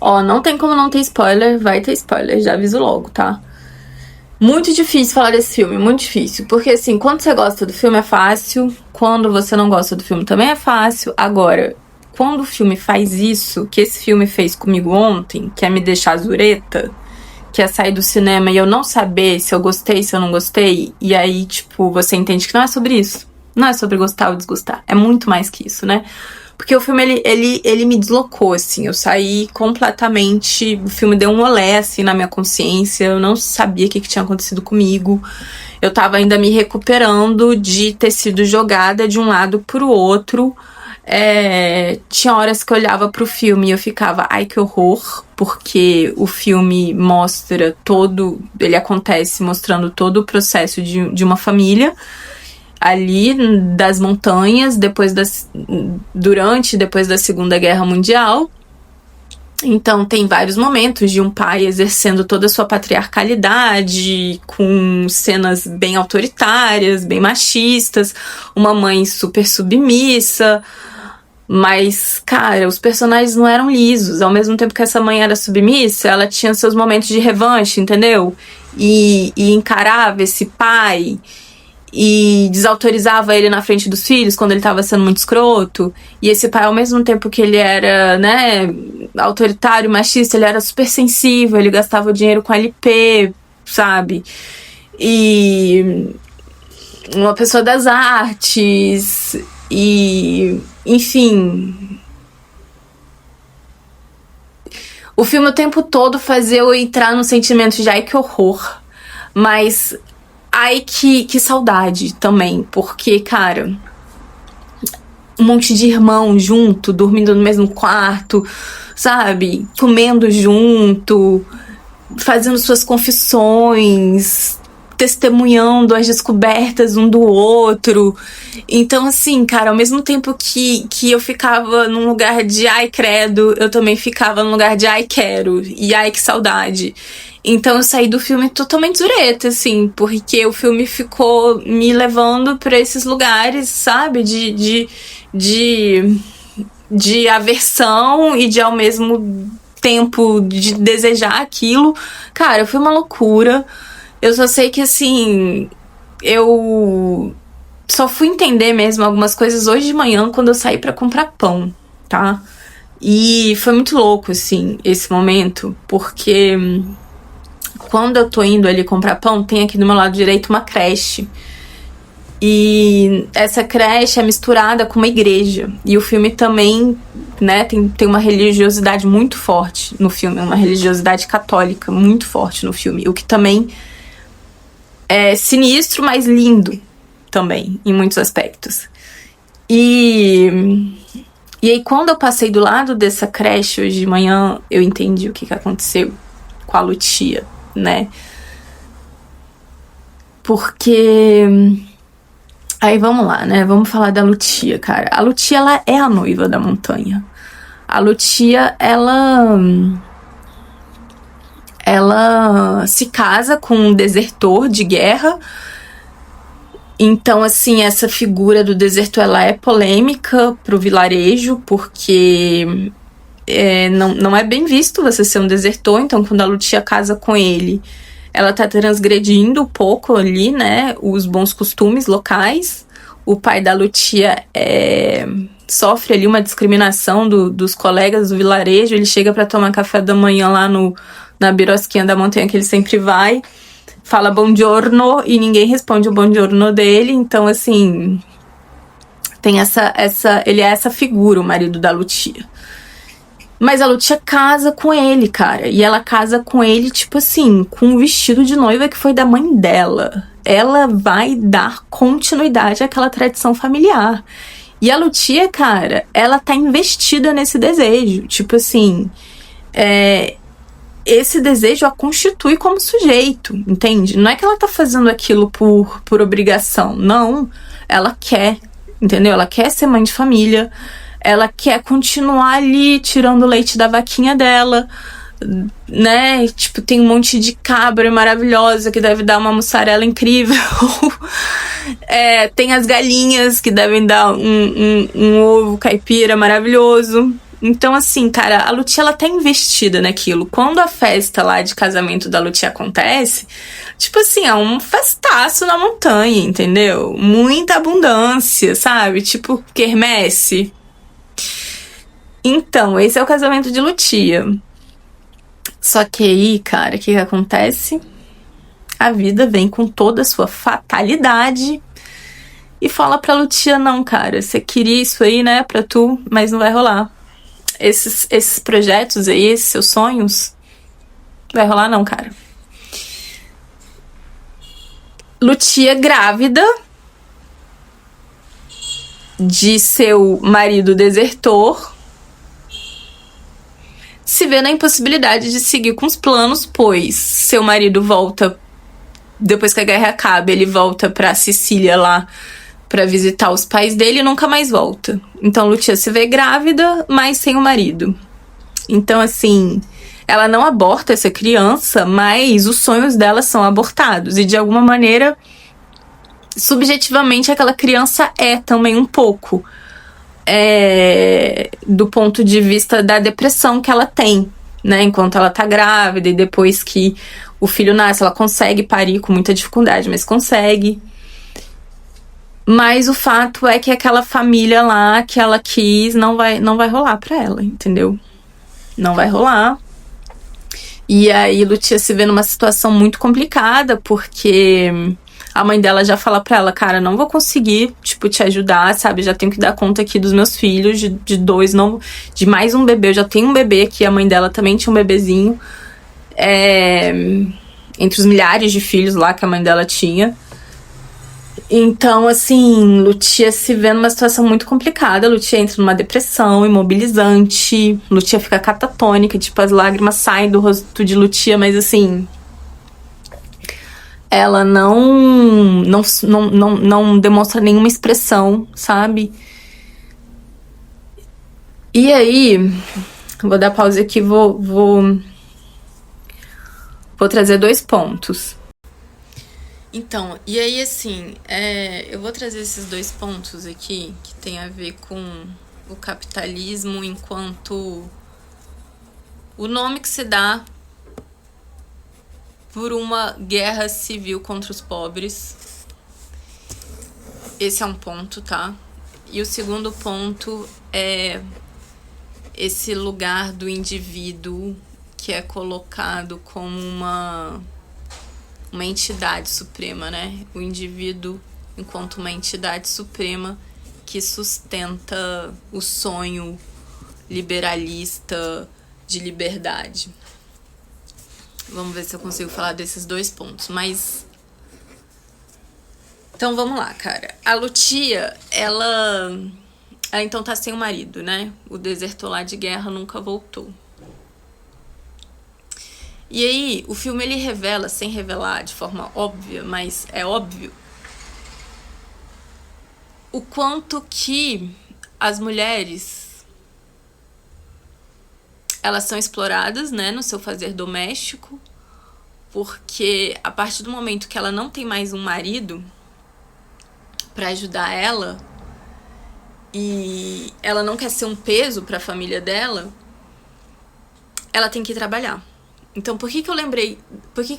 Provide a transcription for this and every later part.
Ó, não tem como não ter spoiler, vai ter spoiler, já aviso logo, tá? Muito difícil falar desse filme, muito difícil. Porque, assim, quando você gosta do filme é fácil, quando você não gosta do filme também é fácil. Agora, quando o filme faz isso, que esse filme fez comigo ontem, que é me deixar zureta, que é sair do cinema e eu não saber se eu gostei, se eu não gostei, e aí, tipo, você entende que não é sobre isso. Não é sobre gostar ou desgostar. É muito mais que isso, né? Porque o filme, ele me deslocou, assim. Eu saí completamente... O filme deu um olé, assim, na minha consciência. Eu não sabia o que tinha acontecido comigo. Eu tava ainda me recuperando de ter sido jogada de um lado pro outro. Tinha horas que eu olhava pro filme e eu ficava... Ai, que horror. Porque o filme mostra todo... Ele acontece mostrando todo o processo de uma família... ali das montanhas, durante e depois da Segunda Guerra Mundial. Então tem vários momentos de um pai exercendo toda a sua patriarcalidade, com cenas bem autoritárias, bem machistas, uma mãe super submissa. Mas, cara, os personagens não eram lisos. Ao mesmo tempo que essa mãe era submissa, ela tinha seus momentos de revanche, entendeu? E encarava esse pai... e desautorizava ele na frente dos filhos quando ele tava sendo muito escroto. E esse pai, ao mesmo tempo que ele era, né, autoritário, machista, ele era super sensível, ele gastava o dinheiro com LP, sabe? E uma pessoa das artes, e enfim. O filme o tempo todo fazia eu entrar no sentimento de ai, que horror. Mas... ai, que saudade também, porque, cara, um monte de irmão junto, dormindo no mesmo quarto, sabe? Comendo junto, fazendo suas confissões, testemunhando as descobertas um do outro. Então, assim, cara, ao mesmo tempo que eu ficava num lugar de ai, credo, eu também ficava num lugar de ai, quero, e ai, que saudade. Então eu saí do filme totalmente zureta, assim, porque o filme ficou me levando pra esses lugares, sabe? De aversão e de, ao mesmo tempo, de desejar aquilo. Cara, foi uma loucura. Eu só sei que, assim, eu só fui entender mesmo algumas coisas hoje de manhã quando eu saí pra comprar pão, tá? E foi muito louco, assim, esse momento, porque... quando eu tô indo ali comprar pão, tem aqui do meu lado direito uma creche. E essa creche é misturada com uma igreja. E o filme também, né, tem uma religiosidade muito forte no filme. Uma religiosidade católica muito forte no filme. O que também é sinistro, mas lindo também, em muitos aspectos. E aí, quando eu passei do lado dessa creche hoje de manhã, eu entendi o que aconteceu com a Lucia, né? Porque... aí vamos lá, né? Vamos falar da Lucia, cara. A Lucia, ela é a noiva da montanha. A Lucia, ela se casa com um desertor de guerra. Então, assim, essa figura do desertor, ela é polêmica pro vilarejo, porque... não é bem visto você ser um desertor. Então, quando a Lucia casa com ele, ela tá transgredindo um pouco ali, né, os bons costumes locais. O pai da Lucia sofre ali uma discriminação dos colegas do vilarejo. Ele chega pra tomar café da manhã lá na birosquinha da montanha que ele sempre vai, fala buongiorno e ninguém responde o buongiorno dele. Então, assim, tem ele é essa figura, o marido da Lucia. Mas a Lucia casa com ele, cara. E ela casa com ele, tipo assim, com um vestido de noiva que foi da mãe dela. Ela vai dar continuidade àquela tradição familiar. E a Lucia, cara, ela tá investida nesse desejo. Tipo assim, esse desejo a constitui como sujeito, entende? Não é que ela tá fazendo aquilo por obrigação. Não, ela quer, entendeu? Ela quer ser mãe de família. Ela quer continuar ali tirando o leite da vaquinha dela, né? Tipo, tem um monte de cabra maravilhosa que deve dar uma mussarela incrível. Tem as galinhas que devem dar um ovo caipira maravilhoso, Então, assim, cara, a Lutia, ela tá investida naquilo. Quando a festa lá de casamento da Lutia acontece, tipo assim, é um festaço na montanha, entendeu? Muita abundância, sabe? Tipo, quermesse. Então, esse é o casamento de Lutia. Só que aí, cara, o que acontece? A vida vem com toda a sua fatalidade e fala pra Lutia, não, cara, você queria isso aí, né, pra tu, mas não vai rolar. Esses projetos aí, esses seus sonhos, não vai rolar não, cara. Lutia grávida de seu marido desertor se vê na impossibilidade de seguir com os planos, pois seu marido volta, depois que a guerra acaba, ele volta pra Sicília lá pra visitar os pais dele e nunca mais volta. Então Lutia se vê grávida, mas sem o marido. Então, assim, ela não aborta essa criança, mas os sonhos dela são abortados. E de alguma maneira, subjetivamente, aquela criança é também um pouco. Do ponto de vista da depressão que ela tem, né? Enquanto ela tá grávida e depois que o filho nasce, ela consegue parir com muita dificuldade, mas consegue. Mas o fato é que aquela família lá que ela quis não vai rolar pra ela, entendeu? Não vai rolar. E aí Lutia se vê numa situação muito complicada, porque a mãe dela já fala pra ela, cara, não vou conseguir, tipo, te ajudar, sabe? Já tenho que dar conta aqui dos meus filhos, de dois, não, de mais um bebê. Eu já tenho um bebê aqui, a mãe dela também tinha um bebezinho. Entre os milhares de filhos lá que a mãe dela tinha. Então, assim, Lutia se vê numa situação muito complicada. Lutia entra numa depressão imobilizante. Lutia fica catatônica, tipo, as lágrimas saem do rosto de Lutia, mas assim, ela não demonstra nenhuma expressão, sabe? E aí, vou dar pausa aqui, vou trazer 2 pontos. Então, e aí assim, eu vou trazer esses 2 pontos aqui que tem a ver com o capitalismo enquanto o nome que se dá por uma guerra civil contra os pobres. Esse é um ponto, tá? E o segundo ponto é esse lugar do indivíduo que é colocado como uma entidade suprema, né? O indivíduo enquanto uma entidade suprema que sustenta o sonho liberalista de liberdade. Vamos ver se eu consigo falar desses 2 pontos, mas... Então vamos lá, cara. A Lutia, ela então tá sem o marido, né? O desertor lá de guerra nunca voltou. E aí, o filme ele revela, sem revelar de forma óbvia, mas é óbvio, o quanto que as mulheres elas são exploradas, né, no seu fazer doméstico, porque a partir do momento que ela não tem mais um marido pra ajudar ela e ela não quer ser um peso pra família dela, ela tem que trabalhar. Então, por que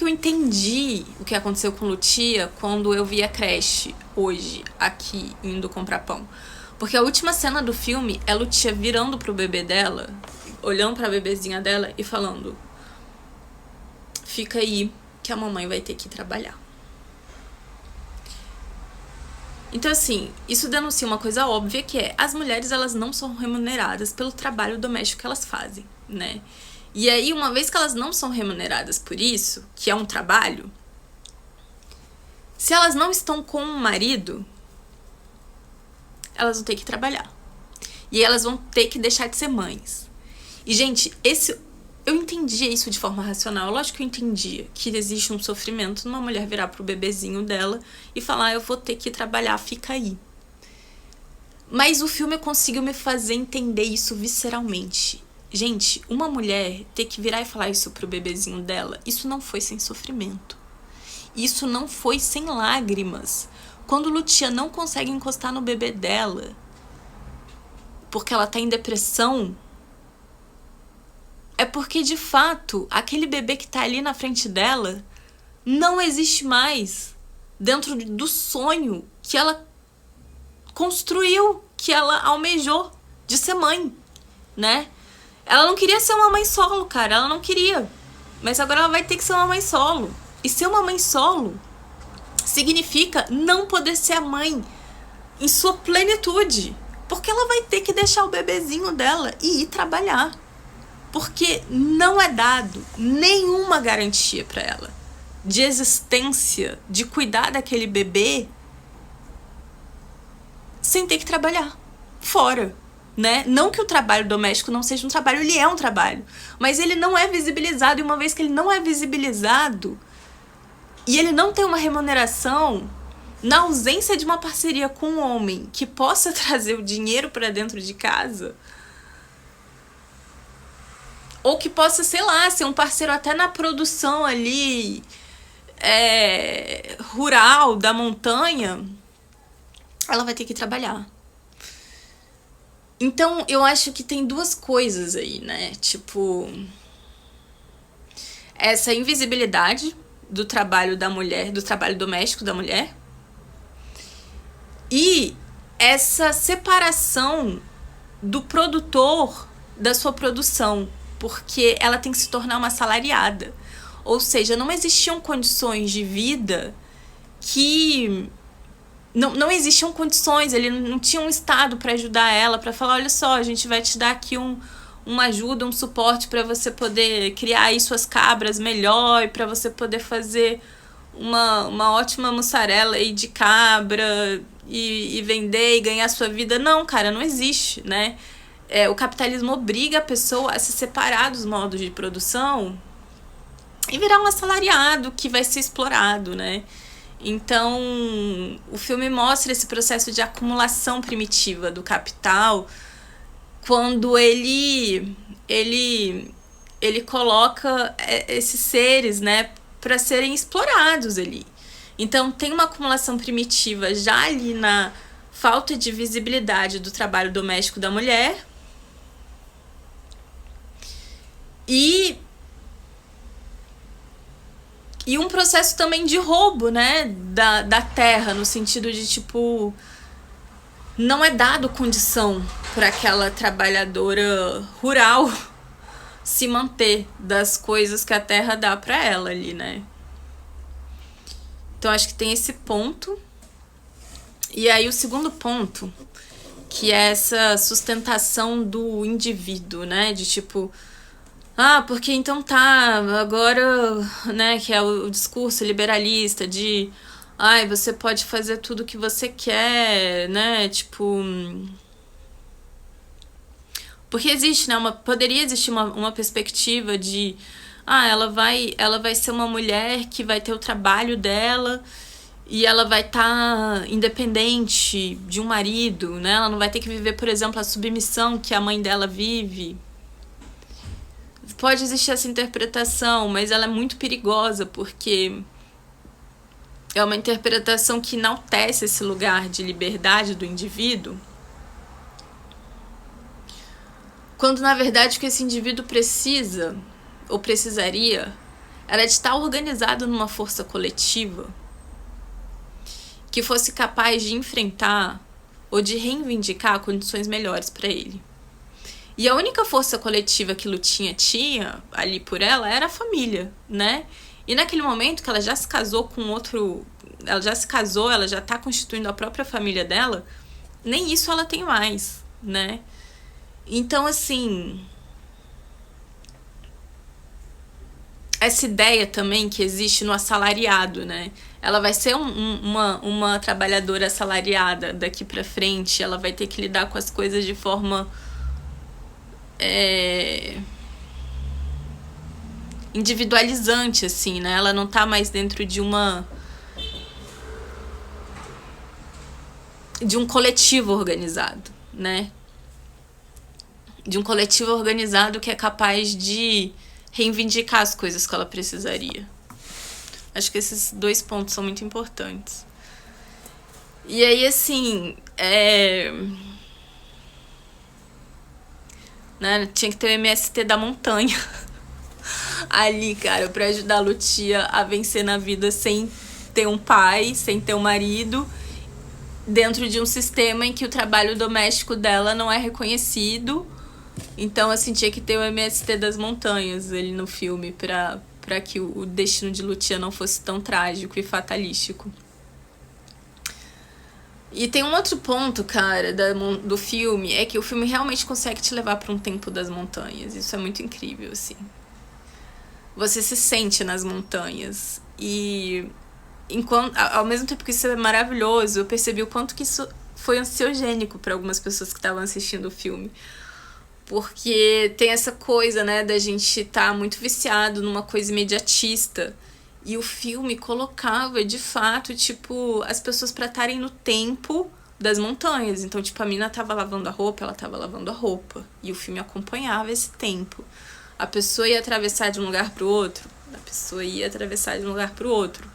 eu entendi o que aconteceu com Lutia quando eu vi a creche hoje, aqui, indo comprar pão? Porque a última cena do filme é Lutia virando pro bebê dela, olhando pra bebezinha dela e falando: fica aí que a mamãe vai ter que trabalhar. Então, assim, isso denuncia uma coisa óbvia, que é as mulheres, elas não são remuneradas pelo trabalho doméstico que elas fazem, né? E aí, uma vez que elas não são remuneradas por isso, que é um trabalho, se elas não estão com um marido, elas vão ter que trabalhar. E elas vão ter que deixar de ser mães. E, gente, eu entendia isso de forma racional. Lógico que eu entendia que existe um sofrimento numa mulher virar pro bebezinho dela e falar: eu vou ter que trabalhar, fica aí. Mas o filme conseguiu me fazer entender isso visceralmente. Gente, uma mulher ter que virar e falar isso pro bebezinho dela, isso não foi sem sofrimento. Isso não foi sem lágrimas. Quando Lutia não consegue encostar no bebê dela, porque ela tá em depressão, é porque, de fato, aquele bebê que tá ali na frente dela não existe mais dentro do sonho que ela construiu, que ela almejou de ser mãe, né? Ela não queria ser uma mãe solo, cara, ela não queria. Mas agora ela vai ter que ser uma mãe solo. E ser uma mãe solo significa não poder ser a mãe em sua plenitude. Porque ela vai ter que deixar o bebezinho dela e ir trabalhar. Porque não é dado nenhuma garantia para ela de existência, de cuidar daquele bebê sem ter que trabalhar fora, né? Não que o trabalho doméstico não seja um trabalho, ele é um trabalho, mas ele não é visibilizado, e uma vez que ele não é visibilizado e ele não tem uma remuneração, na ausência de uma parceria com um homem que possa trazer o dinheiro para dentro de casa, ou que possa, sei lá, ser um parceiro até na produção ali rural, da montanha, ela vai ter que trabalhar. Então, eu acho que tem duas coisas aí, né? Tipo, essa invisibilidade do trabalho da mulher, do trabalho doméstico da mulher, e essa separação do produtor da sua produção, porque ela tem que se tornar uma assalariada. Ou seja, não existiam condições de vida que... Não existiam condições, ele não tinha um estado para ajudar ela, para falar, olha só, a gente vai te dar aqui uma ajuda, um suporte para você poder criar aí suas cabras melhor, e para você poder fazer uma ótima mussarela aí de cabra e vender e ganhar sua vida. Não, cara, não existe, né? O capitalismo obriga a pessoa a se separar dos modos de produção e virar um assalariado que vai ser explorado, né? Então, o filme mostra esse processo de acumulação primitiva do capital, quando ele coloca esses seres, né, para serem explorados ali. Então, tem uma acumulação primitiva já ali na falta de visibilidade do trabalho doméstico da mulher, e um processo também de roubo, né, da terra, no sentido de, tipo, não é dado condição para aquela trabalhadora rural se manter das coisas que a terra dá para ela ali, né. Então, acho que tem esse ponto. E aí, o segundo ponto, que é essa sustentação do indivíduo, né, de, tipo... porque então tá, agora, né, que é o discurso liberalista de, você pode fazer tudo o que você quer, né, tipo... Porque existe, né, poderia existir uma perspectiva de, ela vai ser uma mulher que vai ter o trabalho dela e ela vai estar independente de um marido, né, ela não vai ter que viver, por exemplo, a submissão que a mãe dela vive. Pode existir essa interpretação, mas ela é muito perigosa, porque é uma interpretação que enaltece esse lugar de liberdade do indivíduo, quando na verdade o que esse indivíduo precisa, ou precisaria, era de estar organizado numa força coletiva que fosse capaz de enfrentar ou de reivindicar condições melhores para ele. E a única força coletiva que Lutinha tinha ali por ela era a família, né? E naquele momento que ela já se casou com outro... Ela já se casou, ela já tá constituindo a própria família dela, nem isso ela tem mais, né? Então, assim... Essa ideia também que existe no assalariado, né? Ela vai ser uma trabalhadora assalariada daqui pra frente, ela vai ter que lidar com as coisas de forma... individualizante, assim, né? Ela não tá mais dentro de um coletivo organizado, né? De um coletivo organizado que é capaz de reivindicar as coisas que ela precisaria. Acho que esses dois pontos são muito importantes. E aí, assim, né? Tinha que ter o MST da montanha ali, cara, pra ajudar a Lucia a vencer na vida sem ter um pai, sem ter um marido, dentro de um sistema em que o trabalho doméstico dela não é reconhecido. Então, assim, tinha que ter o MST das montanhas ali no filme pra que o destino de Lucia não fosse tão trágico e fatalístico. E tem um outro ponto, cara, do filme, é que o filme realmente consegue te levar pra um tempo das montanhas. Isso é muito incrível, assim. Você se sente nas montanhas. E ao mesmo tempo que isso é maravilhoso, eu percebi o quanto que isso foi ansiogênico para algumas pessoas que estavam assistindo o filme. Porque tem essa coisa, né, da gente estar muito viciado numa coisa imediatista. E o filme colocava, de fato, tipo, as pessoas pra estarem no tempo das montanhas. Então, tipo, a mina tava lavando a roupa, ela tava lavando a roupa. E o filme acompanhava esse tempo. A pessoa ia atravessar de um lugar pro outro. A pessoa ia atravessar de um lugar pro outro.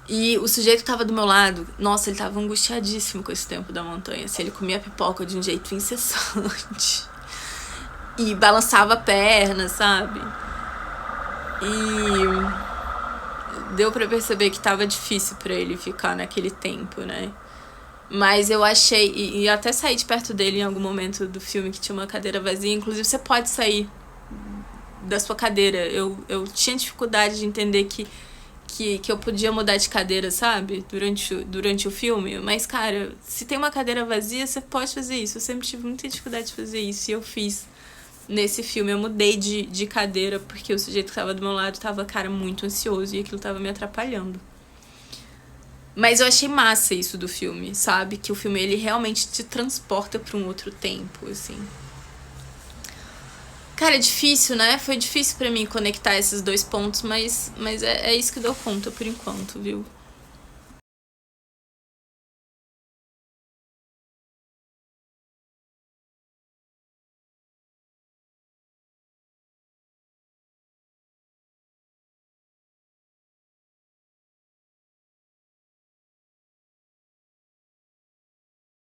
E o sujeito tava do meu lado. Nossa, ele tava angustiadíssimo com esse tempo da montanha. Assim, ele comia pipoca de um jeito incessante. E balançava a perna, sabe? E deu pra perceber que tava difícil pra ele ficar naquele tempo, né? Mas eu achei... E até saí de perto dele em algum momento do filme que tinha uma cadeira vazia. Inclusive, você pode sair da sua cadeira. Eu tinha dificuldade de entender que eu podia mudar de cadeira, sabe? Durante o filme. Mas, cara, se tem uma cadeira vazia, você pode fazer isso. Eu sempre tive muita dificuldade de fazer isso. E eu fiz. Nesse filme eu mudei de cadeira porque o sujeito que tava do meu lado tava, cara, muito ansioso e aquilo tava me atrapalhando. Mas eu achei massa isso do filme, sabe? Que o filme, ele realmente te transporta pra um outro tempo, assim. Cara, é difícil, né? Foi difícil pra mim conectar esses dois pontos, mas é isso que deu conta por enquanto, viu?